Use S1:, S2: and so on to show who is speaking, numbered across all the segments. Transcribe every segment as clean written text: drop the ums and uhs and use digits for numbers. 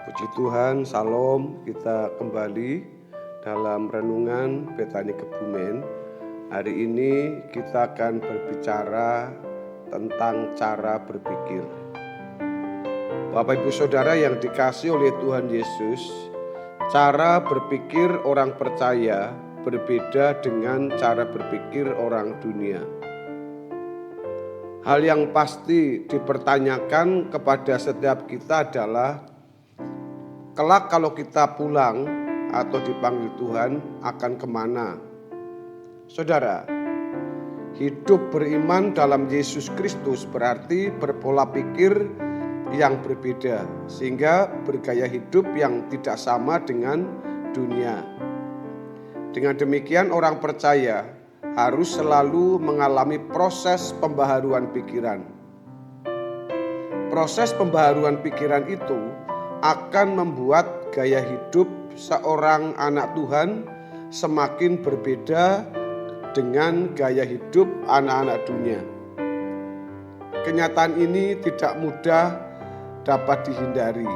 S1: Puji Tuhan, Salam. Kita kembali dalam renungan Betani Kebumen. Hari ini kita akan berbicara tentang cara berpikir. Bapak Ibu Saudara yang dikasihi oleh Tuhan Yesus, cara berpikir orang percaya berbeda dengan cara berpikir orang dunia. Hal yang pasti dipertanyakan kepada setiap kita adalah kelak kalau kita pulang atau dipanggil Tuhan akan kemana? Saudara, hidup beriman dalam Yesus Kristus berarti berpola pikir yang berbeda, sehingga bergaya hidup yang tidak sama dengan dunia. Dengan demikian orang percaya harus selalu mengalami proses pembaharuan pikiran. Proses pembaharuan pikiran itu akan membuat gaya hidup seorang anak Tuhan semakin berbeda dengan gaya hidup anak-anak dunia. Kenyataan ini tidak mudah dapat dihindari.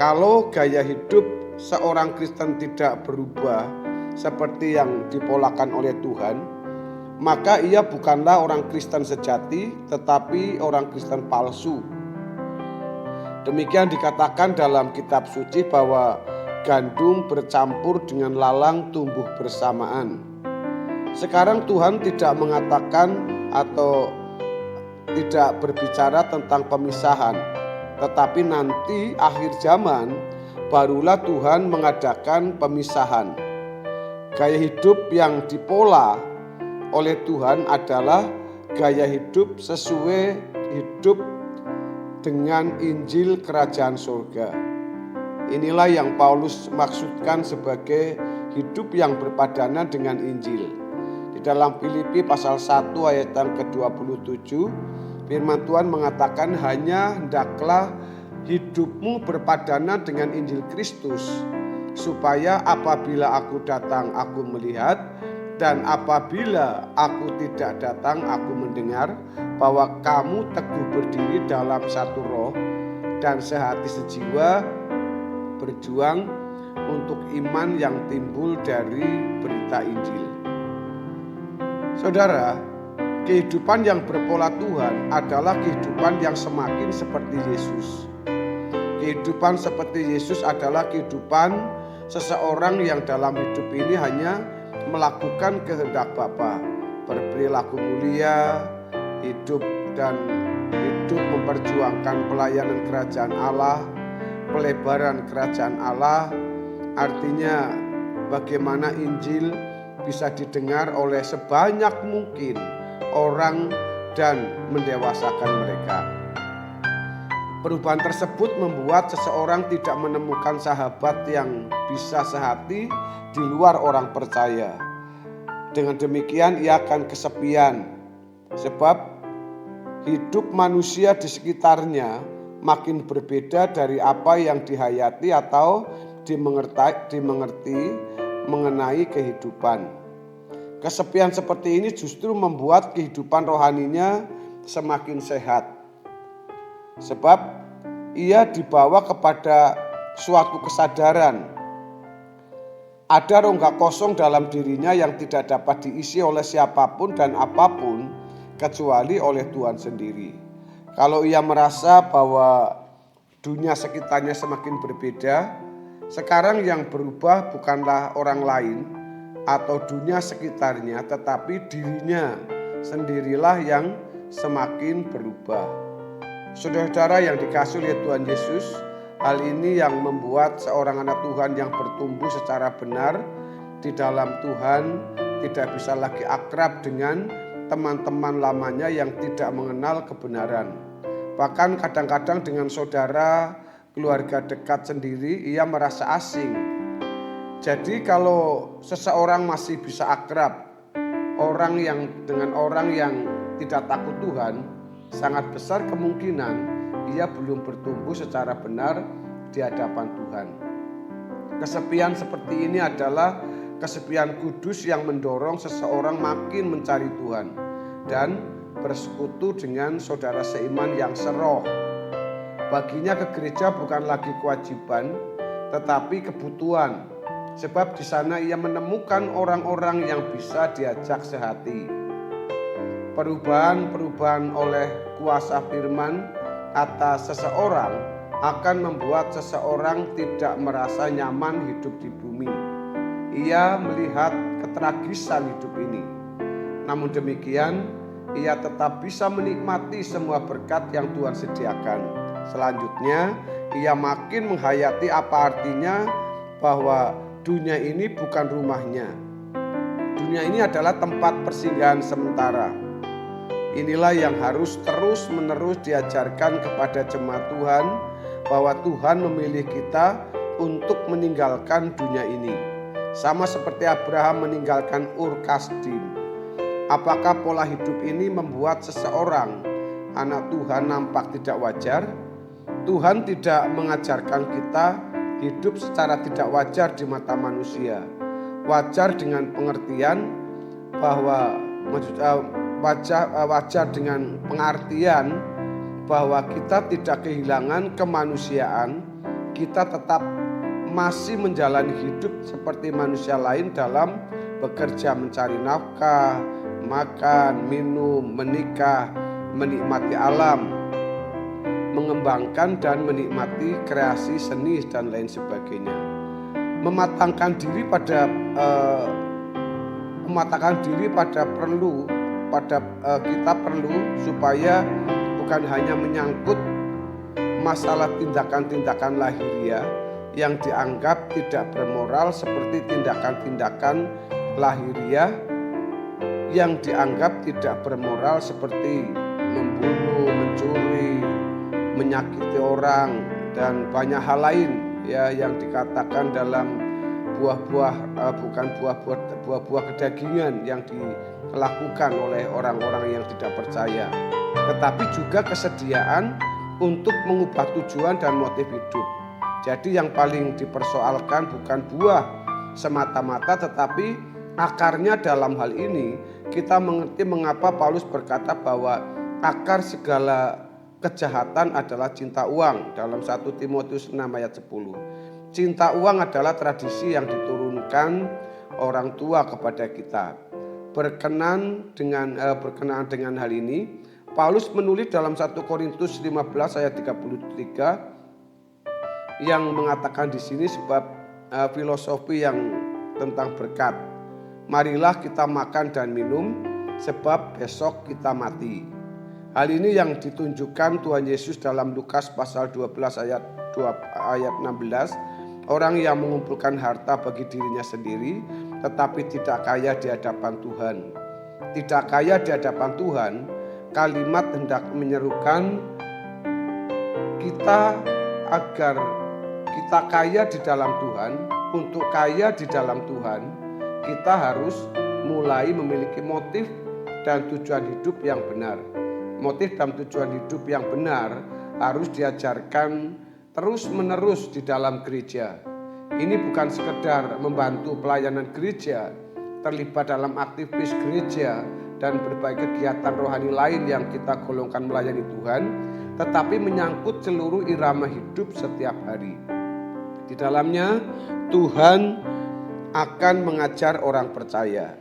S1: Kalau gaya hidup seorang Kristen tidak berubah seperti yang dipolakan oleh Tuhan, maka ia bukanlah orang Kristen sejati, tetapi orang Kristen palsu. Demikian dikatakan dalam kitab suci bahwa gandum bercampur dengan lalang tumbuh bersamaan. Sekarang Tuhan tidak mengatakan atau tidak berbicara tentang pemisahan, tetapi nanti akhir zaman barulah Tuhan mengadakan pemisahan. Gaya hidup yang dipola oleh Tuhan adalah gaya hidup sesuai hidup dengan Injil Kerajaan Surga. Inilah yang Paulus maksudkan sebagai hidup yang berpadanan dengan Injil. Di dalam Filipi pasal 1 ayat yang ke-27, firman Tuhan mengatakan, hanya hendaklah hidupmu berpadanan dengan Injil Kristus, supaya apabila aku datang aku melihat, dan apabila aku tidak datang aku mendengar, bahwa kamu teguh berdiri dalam satu roh dan sehati sejiwa berjuang untuk iman yang timbul dari berita Injil. Saudara, kehidupan yang berpola Tuhan adalah kehidupan yang semakin seperti Yesus. Kehidupan seperti Yesus adalah kehidupan seseorang yang dalam hidup ini hanya melakukan kehendak Bapa, berperilaku mulia, hidup memperjuangkan pelayanan kerajaan Allah, pelebaran kerajaan Allah. Artinya bagaimana Injil bisa didengar oleh sebanyak mungkin orang dan mendewasakan mereka. Perubahan tersebut membuat seseorang tidak menemukan sahabat yang bisa sehati di luar orang percaya. Dengan demikian ia akan kesepian, sebab hidup manusia di sekitarnya makin berbeda dari apa yang dihayati atau dimengerti mengenai kehidupan. Kesepian seperti ini justru membuat kehidupan rohaninya semakin sehat, sebab ia dibawa kepada suatu kesadaran ada rongga kosong dalam dirinya yang tidak dapat diisi oleh siapapun dan apapun kecuali oleh Tuhan sendiri. Kalau ia merasa bahwa dunia sekitarnya semakin berbeda, sekarang yang berubah bukanlah orang lain atau dunia sekitarnya, tetapi dirinya sendirilah yang semakin berubah. Saudara-saudara yang dikasihi oleh Tuhan Yesus, hal ini yang membuat seorang anak Tuhan yang bertumbuh secara benar di dalam Tuhan tidak bisa lagi akrab dengan teman-teman lamanya yang tidak mengenal kebenaran. Bahkan kadang-kadang dengan saudara, keluarga dekat sendiri ia merasa asing. Jadi kalau seseorang masih bisa akrab dengan orang yang tidak takut Tuhan, sangat besar kemungkinan ia belum bertumbuh secara benar di hadapan Tuhan. Kesepian seperti ini adalah kesepian kudus yang mendorong seseorang makin mencari Tuhan dan bersekutu dengan saudara seiman yang seroh. Baginya ke gereja bukan lagi kewajiban, tetapi kebutuhan. Sebab di sana ia menemukan orang-orang yang bisa diajak sehati. Perubahan-perubahan oleh kuasa firman atas seseorang akan membuat seseorang tidak merasa nyaman hidup di bumi. Ia melihat ketragisan hidup ini. Namun demikian, ia tetap bisa menikmati semua berkat yang Tuhan sediakan. Selanjutnya, ia makin menghayati apa artinya bahwa dunia ini bukan rumahnya. Dunia ini adalah tempat persinggahan sementara. Inilah yang harus terus-menerus diajarkan kepada jemaat Tuhan, bahwa Tuhan memilih kita untuk meninggalkan dunia ini. Sama seperti Abraham meninggalkan Ur Kasdim. Apakah pola hidup ini membuat seseorang, anak Tuhan, nampak tidak wajar? Tuhan tidak mengajarkan kita hidup secara tidak wajar di mata manusia. Wajar dengan pengertian bahwa wajar dengan pengertian bahwa kita tidak kehilangan kemanusiaan, kita tetap masih menjalani hidup seperti manusia lain dalam bekerja mencari nafkah, makan, minum, menikah, menikmati alam, mengembangkan dan menikmati kreasi seni dan lain sebagainya. Mematangkan diri pada kita perlu supaya bukan hanya menyangkut masalah tindakan-tindakan lahiriah yang dianggap tidak bermoral, seperti tindakan-tindakan lahiriah yang dianggap tidak bermoral seperti membunuh, mencuri, menyakiti orang, dan banyak hal lain ya yang dikatakan dalam buah-buah kedagingan yang dilakukan oleh orang-orang yang tidak percaya. Tetapi juga kesediaan untuk mengubah tujuan dan motif hidup. Jadi yang paling dipersoalkan bukan buah semata-mata, tetapi akarnya. Dalam hal ini kita mengerti mengapa Paulus berkata bahwa akar segala kejahatan adalah cinta uang dalam 1 Timotius 6 ayat 10. Cinta uang adalah tradisi yang diturunkan orang tua kepada kita. Berkenaan dengan hal ini, Paulus menulis dalam 1 Korintus 15 ayat 33 yang mengatakan di sini sebab filosofi yang tentang berkat. Marilah kita makan dan minum sebab besok kita mati. Hal ini yang ditunjukkan Tuhan Yesus dalam Lukas pasal 12 ayat 16. Orang yang mengumpulkan harta bagi dirinya sendiri tetapi tidak kaya di hadapan Tuhan. Tidak kaya di hadapan Tuhan, kalimat hendak menyerukan kita agar kita kaya di dalam Tuhan. Untuk kaya di dalam Tuhan, kita harus mulai memiliki motif dan tujuan hidup yang benar. Motif dan tujuan hidup yang benar harus diajarkan terus-menerus di dalam gereja. Ini bukan sekedar membantu pelayanan gereja, terlibat dalam aktivis gereja, dan berbagai kegiatan rohani lain yang kita golongkan melayani Tuhan, tetapi menyangkut seluruh irama hidup setiap hari. Di dalamnya Tuhan akan mengajar orang percaya.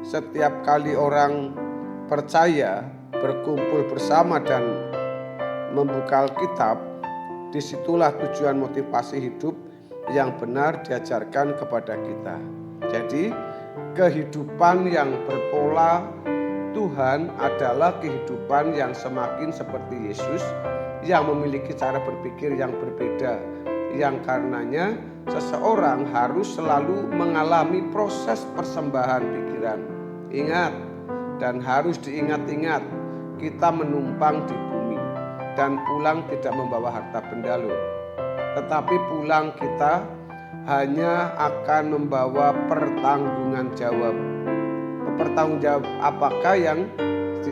S1: Setiap kali orang percaya berkumpul bersama dan membuka Alkitab, disitulah tujuan motivasi hidup yang benar diajarkan kepada kita. Jadi kehidupan yang berpola Tuhan adalah kehidupan yang semakin seperti Yesus, yang memiliki cara berpikir yang berbeda, yang karenanya seseorang harus selalu mengalami proses persembahan pikiran. Ingat, dan harus diingat-ingat, kita menumpang di bumi dan pulang tidak membawa harta benda loh. Tetapi pulang kita hanya akan membawa pertanggungan jawab. Pertanggung jawab apakah yang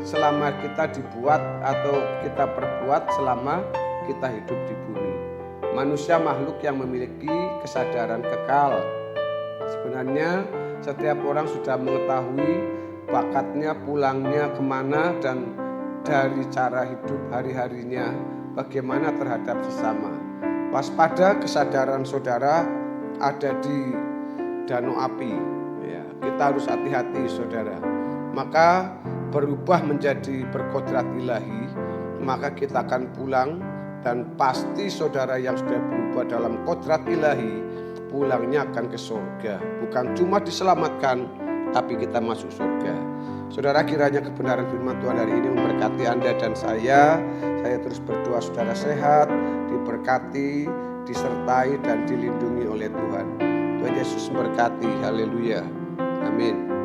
S1: selama kita dibuat atau kita perbuat selama kita hidup di bumi. Manusia makhluk yang memiliki kesadaran kekal. Sebenarnya setiap orang sudah mengetahui bakatnya, pulangnya kemana, dan dari cara hidup hari-harinya, bagaimana terhadap sesama. Waspada kesadaran saudara ada di danau api. Ya, kita harus hati-hati saudara. Maka berubah menjadi berkodrat ilahi, maka kita akan pulang dan pasti saudara yang sudah berubah dalam kodrat ilahi, pulangnya akan ke surga. Bukan cuma diselamatkan, tapi kita masuk surga. Saudara, kiranya kebenaran firman Tuhan hari ini memberkati Anda dan saya. Saya terus berdoa saudara sehat, diberkati, disertai dan dilindungi oleh Tuhan. Tuhan Yesus memberkati. Haleluya. Amin.